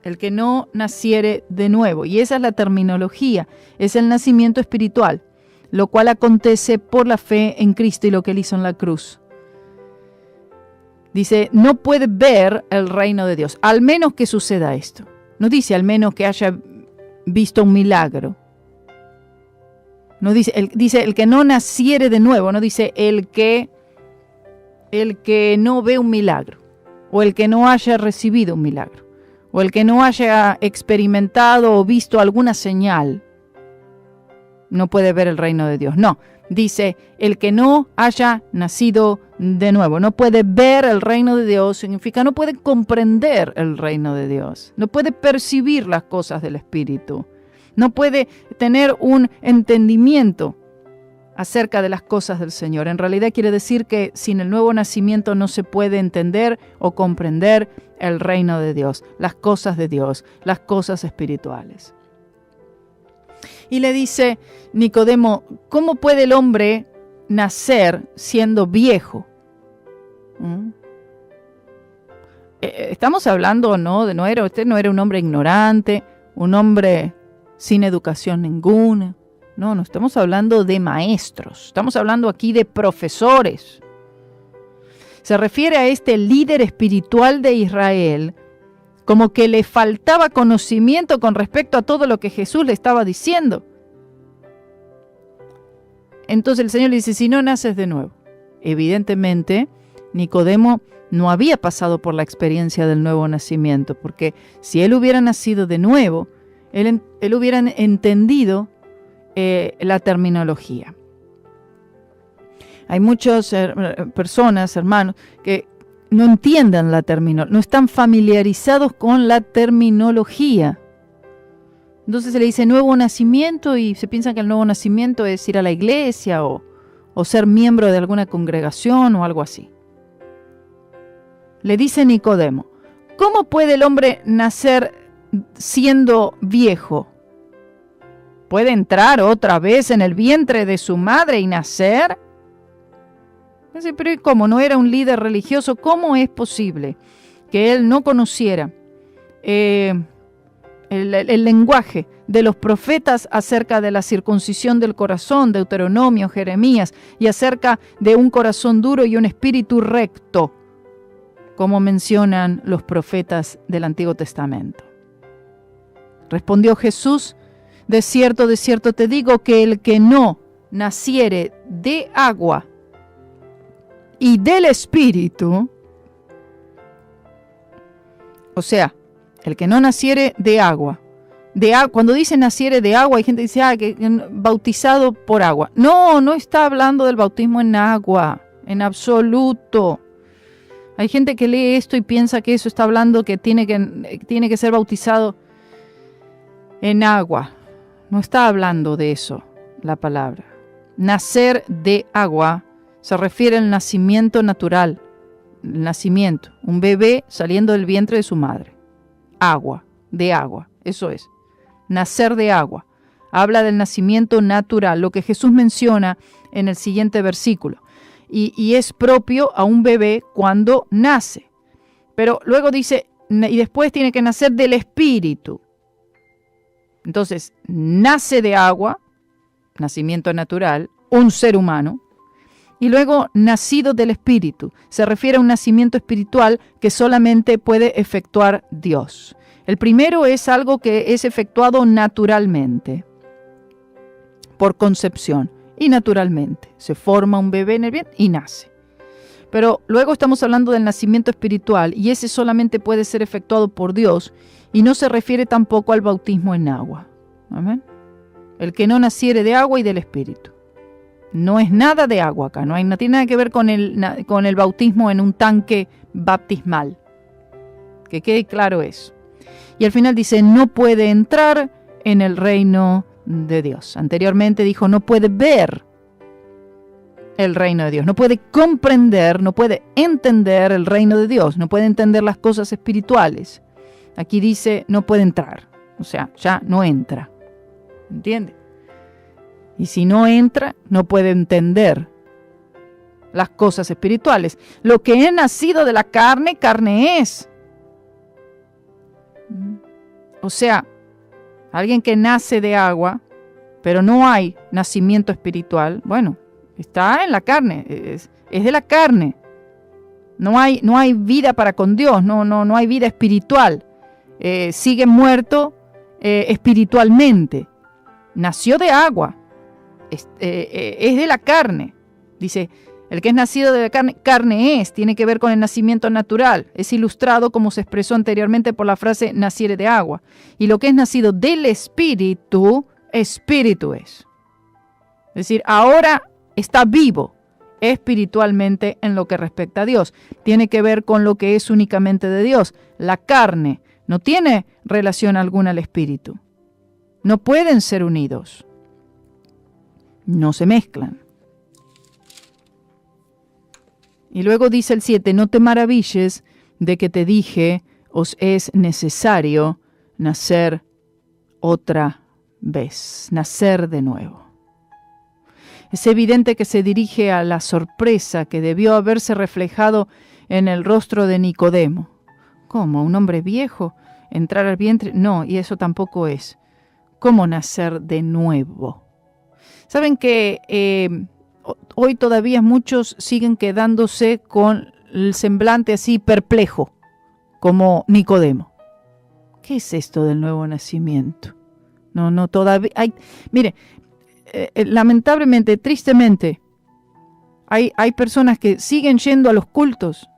El que no naciere de nuevo. Y esa es la terminología. Es el nacimiento espiritual, lo cual acontece por la fe en Cristo y lo que Él hizo en la cruz. Dice, no puede ver el reino de Dios, al menos que suceda esto. No dice al menos que haya visto un milagro. No dice, dice el que no naciere de nuevo, no dice el que no ve un milagro, o el que no haya recibido un milagro, o el que no haya experimentado o visto alguna señal, no puede ver el reino de Dios. No, dice el que no haya nacido de nuevo, no puede ver el reino de Dios, significa no puede comprender el reino de Dios, no puede percibir las cosas del Espíritu, no puede tener un entendimiento acerca de las cosas del Señor. En realidad quiere decir que sin el nuevo nacimiento no se puede entender o comprender el reino de Dios, las cosas de Dios, las cosas espirituales. Y le dice Nicodemo, ¿cómo puede el hombre nacer siendo viejo? Estamos hablando, usted no era un hombre ignorante, un hombre sin educación ninguna. No estamos hablando de maestros, estamos hablando aquí de profesores. Se refiere a este líder espiritual de Israel como que le faltaba conocimiento con respecto a todo lo que Jesús le estaba diciendo. Entonces el Señor le dice, si no naces de nuevo. Evidentemente, Nicodemo no había pasado por la experiencia del nuevo nacimiento, porque si él hubiera nacido de nuevo, él hubiera entendido la terminología. Hay muchas personas, hermanos, que no entienden la terminología, no están familiarizados con la terminología. Entonces se le dice nuevo nacimiento y se piensa que el nuevo nacimiento es ir a la iglesia o ser miembro de alguna congregación o algo así. Le dice Nicodemo, ¿cómo puede el hombre nacer siendo viejo? ¿Puede entrar otra vez en el vientre de su madre y nacer? Pero ¿y cómo? ¿No era un líder religioso? ¿Cómo es posible que él no conociera el lenguaje de los profetas acerca de la circuncisión del corazón, Deuteronomio, Jeremías, y acerca de un corazón duro y un espíritu recto, como mencionan los profetas del Antiguo Testamento? Respondió Jesús, de cierto te digo que el que no naciere de agua y del Espíritu, o sea, el que no naciere de agua, cuando dice naciere de agua, hay gente que dice, que bautizado por agua. No está hablando del bautismo en agua, en absoluto. Hay gente que lee esto y piensa que eso está hablando que tiene que ser bautizado en agua. No está hablando de eso la palabra. Nacer de agua se refiere al nacimiento natural. El nacimiento, un bebé saliendo del vientre de su madre. Agua, de agua, eso es. Nacer de agua. Habla del nacimiento natural, lo que Jesús menciona en el siguiente versículo. Y es propio a un bebé cuando nace. Pero luego dice, y después tiene que nacer del Espíritu. Entonces, nace de agua, nacimiento natural, un ser humano, y luego nacido del Espíritu. Se refiere a un nacimiento espiritual que solamente puede efectuar Dios. El primero es algo que es efectuado naturalmente, por concepción, y naturalmente. Se forma un bebé en el vientre y nace. Pero luego estamos hablando del nacimiento espiritual, y ese solamente puede ser efectuado por Dios, y no se refiere tampoco al bautismo en agua. Amén. El que no naciere de agua y del Espíritu. No es nada de agua acá, no tiene nada que ver con el bautismo en un tanque baptismal. Que quede claro eso. Y al final dice, no puede entrar en el reino de Dios. Anteriormente dijo, no puede ver el reino de Dios, no puede comprender, no puede entender el reino de Dios, no puede entender las cosas espirituales. Aquí dice, no puede entrar, o sea, ya no entra. ¿Entiende? Y si no entra, no puede entender las cosas espirituales. Lo que es nacido de la carne, carne es. O sea, alguien que nace de agua, pero no hay nacimiento espiritual, bueno, está en la carne, es de la carne. No hay vida para con Dios, no hay vida espiritual. Sigue muerto espiritualmente. Nació de agua, es de la carne. Dice, el que es nacido de la carne, carne es, tiene que ver con el nacimiento natural. Es ilustrado como se expresó anteriormente por la frase naciere de agua. Y lo que es nacido del Espíritu, Espíritu es. Es decir, ahora está vivo espiritualmente en lo que respecta a Dios. Tiene que ver con lo que es únicamente de Dios. La carne no tiene relación alguna al Espíritu. No pueden ser unidos. No se mezclan. Y luego dice el 7, no te maravilles de que te dije, os es necesario nacer otra vez, nacer de nuevo. Es evidente que se dirige a la sorpresa que debió haberse reflejado en el rostro de Nicodemo. ¿Cómo? ¿Un hombre viejo? ¿Entrar al vientre? No, y eso tampoco es. ¿Cómo nacer de nuevo? Saben que hoy todavía muchos siguen quedándose con el semblante así perplejo, como Nicodemo. ¿Qué es esto del nuevo nacimiento? No, todavía hay. Mire, lamentablemente, tristemente, hay personas que siguen yendo a los cultos,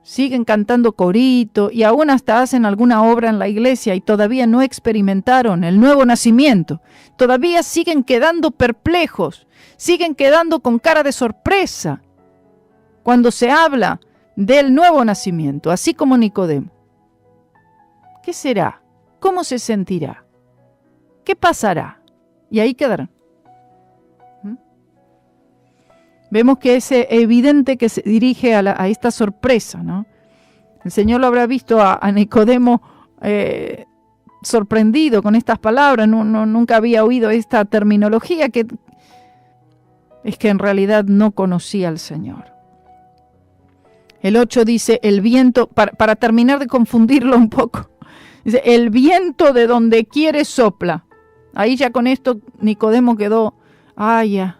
siguen cantando corito y aún hasta hacen alguna obra en la iglesia y todavía no experimentaron el nuevo nacimiento. Todavía siguen quedando perplejos, siguen quedando con cara de sorpresa cuando se habla del nuevo nacimiento, así como Nicodemo. ¿Qué será? ¿Cómo se sentirá? ¿Qué pasará? Y ahí quedarán. Vemos que es evidente que se dirige a esta sorpresa, ¿no? El Señor lo habrá visto a Nicodemo sorprendido con estas palabras. Nunca había oído esta terminología, que es que en realidad no conocía al Señor. El 8 dice, el viento, para terminar de confundirlo un poco, dice, el viento de donde quiere sopla. Ahí ya con esto Nicodemo quedó, ya.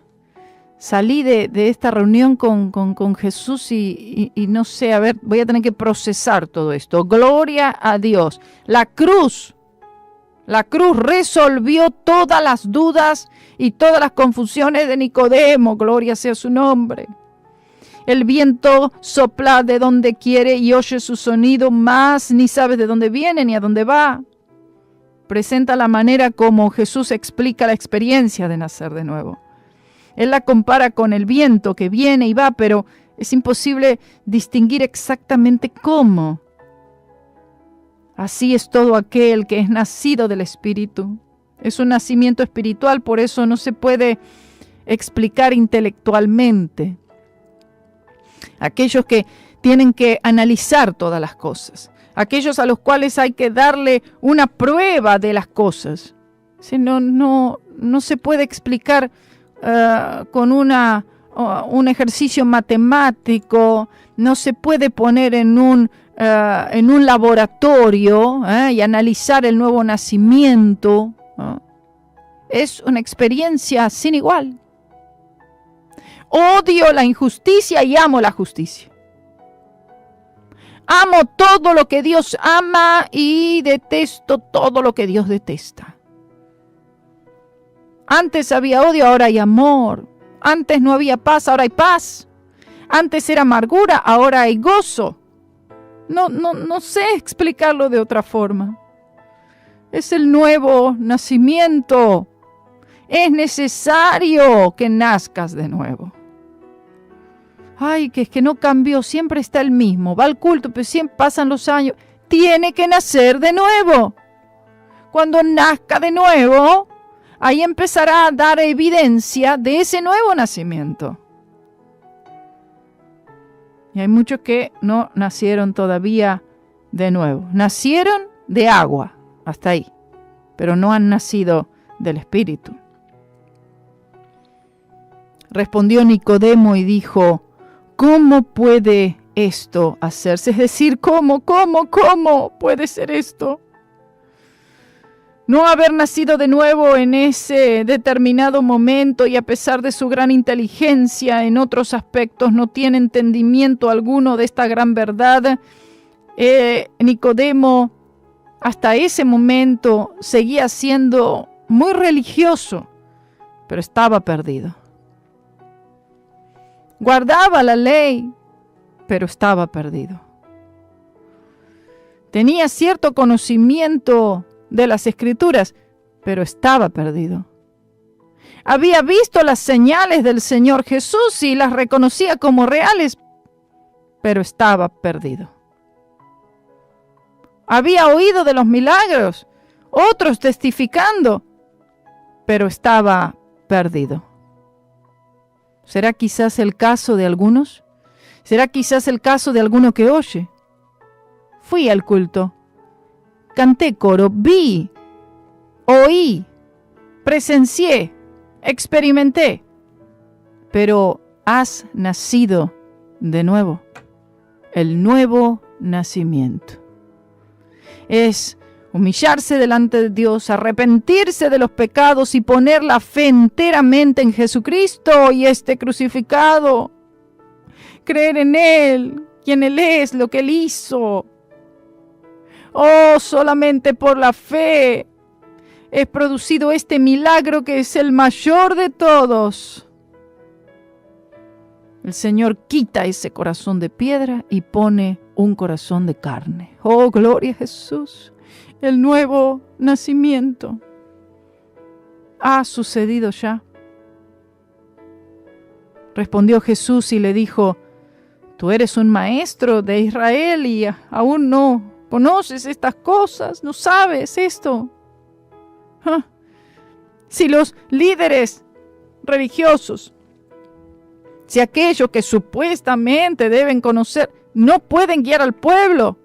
Salí de esta reunión con Jesús y no sé, a ver, voy a tener que procesar todo esto. Gloria a Dios. La cruz resolvió todas las dudas y todas las confusiones de Nicodemo. Gloria sea su nombre. El viento sopla de donde quiere y oye su sonido, mas ni sabes de dónde viene ni a dónde va. Presenta la manera como Jesús explica la experiencia de nacer de nuevo. Él la compara con el viento que viene y va, pero es imposible distinguir exactamente cómo. Así es todo aquel que es nacido del Espíritu. Es un nacimiento espiritual, por eso no se puede explicar intelectualmente. Aquellos que tienen que analizar todas las cosas. Aquellos a los cuales hay que darle una prueba de las cosas. No se puede explicar con un ejercicio matemático, no se puede poner en un laboratorio y analizar el nuevo nacimiento. Es una experiencia sin igual. Odio la injusticia y amo la justicia. Amo todo lo que Dios ama y detesto todo lo que Dios detesta. Antes había odio, ahora hay amor. Antes no había paz, ahora hay paz. Antes era amargura, ahora hay gozo. No sé explicarlo de otra forma. Es el nuevo nacimiento. Es necesario que nazcas de nuevo. Ay, que es que no cambió, siempre está el mismo. Va al culto, pero siempre pasan los años. Tiene que nacer de nuevo. Cuando nazca de nuevo, ahí empezará a dar evidencia de ese nuevo nacimiento. Y hay muchos que no nacieron todavía de nuevo. Nacieron de agua, hasta ahí, pero no han nacido del Espíritu. Respondió Nicodemo y dijo: ¿cómo puede esto hacerse? Es decir, ¿cómo puede ser esto? No haber nacido de nuevo en ese determinado momento y a pesar de su gran inteligencia en otros aspectos no tiene entendimiento alguno de esta gran verdad. Nicodemo hasta ese momento seguía siendo muy religioso, pero estaba perdido. Guardaba la ley, pero estaba perdido. Tenía cierto conocimiento de las Escrituras, pero estaba perdido. Había visto las señales del Señor Jesús y las reconocía como reales, pero estaba perdido. Había oído de los milagros, otros testificando, pero estaba perdido. ¿Será quizás el caso de algunos? ¿Será quizás el caso de alguno que oye? Fui al culto, canté coro, vi, oí, presencié, experimenté, pero has nacido de nuevo. El nuevo nacimiento es humillarse delante de Dios, arrepentirse de los pecados y poner la fe enteramente en Jesucristo y este crucificado. Creer en Él, quién Él es, lo que Él hizo. Oh, solamente por la fe es producido este milagro que es el mayor de todos. El Señor quita ese corazón de piedra y pone un corazón de carne. Oh, gloria a Jesús. El nuevo nacimiento ha sucedido ya. Respondió Jesús y le dijo: tú eres un maestro de Israel y aún no conoces estas cosas, no sabes esto. Si los líderes religiosos, si aquellos que supuestamente deben conocer, no pueden guiar al pueblo,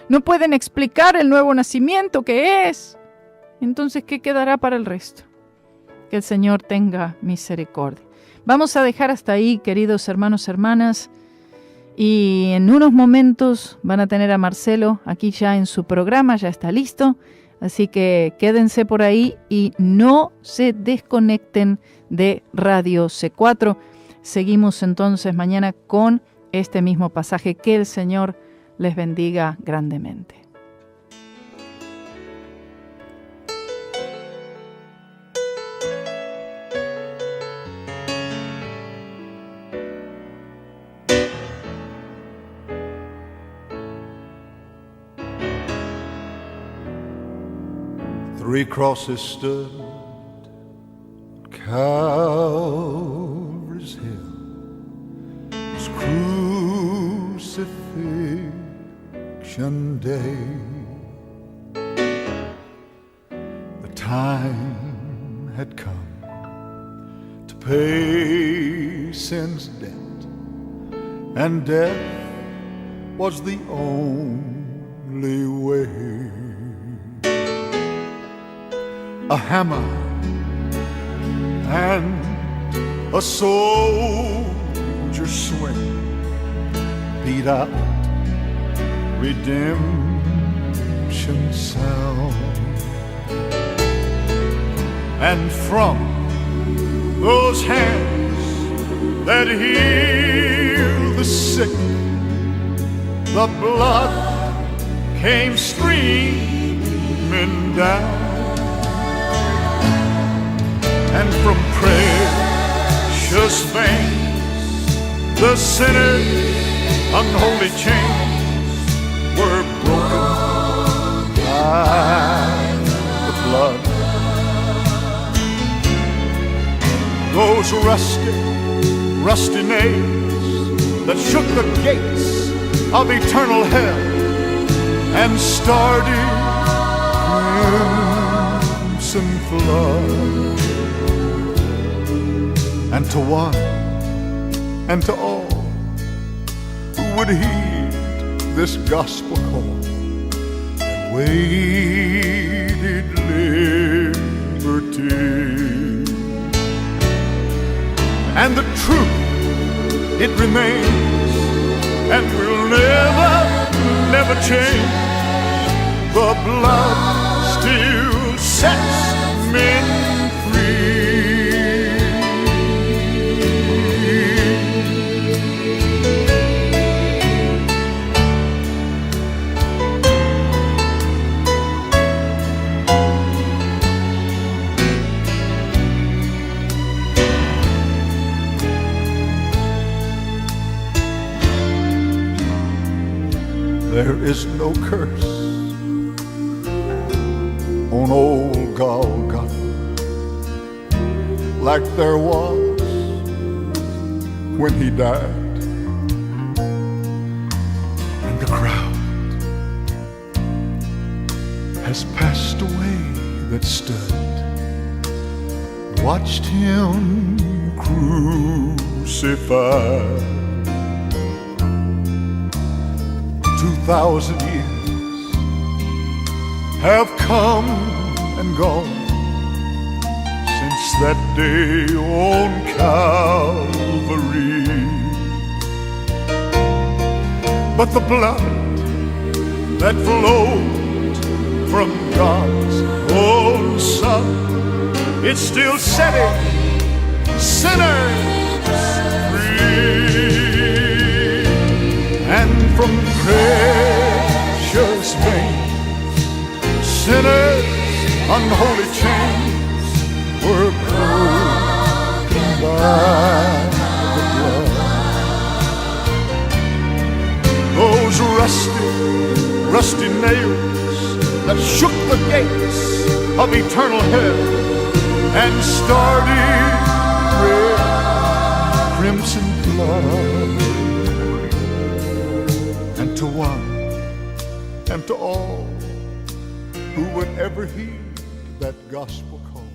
no pueden explicar el nuevo nacimiento que es, entonces, ¿qué quedará para el resto? Que el Señor tenga misericordia. Vamos a dejar hasta ahí, queridos hermanos, hermanas, y en unos momentos van a tener a Marcelo aquí ya en su programa, ya está listo, así que quédense por ahí y no se desconecten de Radio C4. Seguimos entonces mañana con este mismo pasaje. Que el Señor les bendiga grandemente. Three crosses stood on Calvary's hill, His crucifixion day. time had come to pay sin's debt, and death was the only way. A hammer and a soldier's swing beat out redemption's sound, and from those hands that heal the sick, the blood came streaming down, and from precious veins the sinner's unholy chains were broken by the blood. Those rusty nails that shook the gates of eternal hell and started crimson flood. And to one and to all who would heed this gospel call and waited liberty. And the truth, it remains and will never, never change. The blood still sets men free. There is no curse on old Golgotha like there was when he died. And the crowd has passed away that stood, watched him crucified. 2,000 years have come and gone since that day on Calvary. But the blood that flowed from God's own Son, it's still setting sinners free. And from precious veins, sinners' unholy chains were broken by the blood. Those rusty nails that shook the gates of eternal hell and started red crimson blood. And to one and to all who would ever heed that gospel call,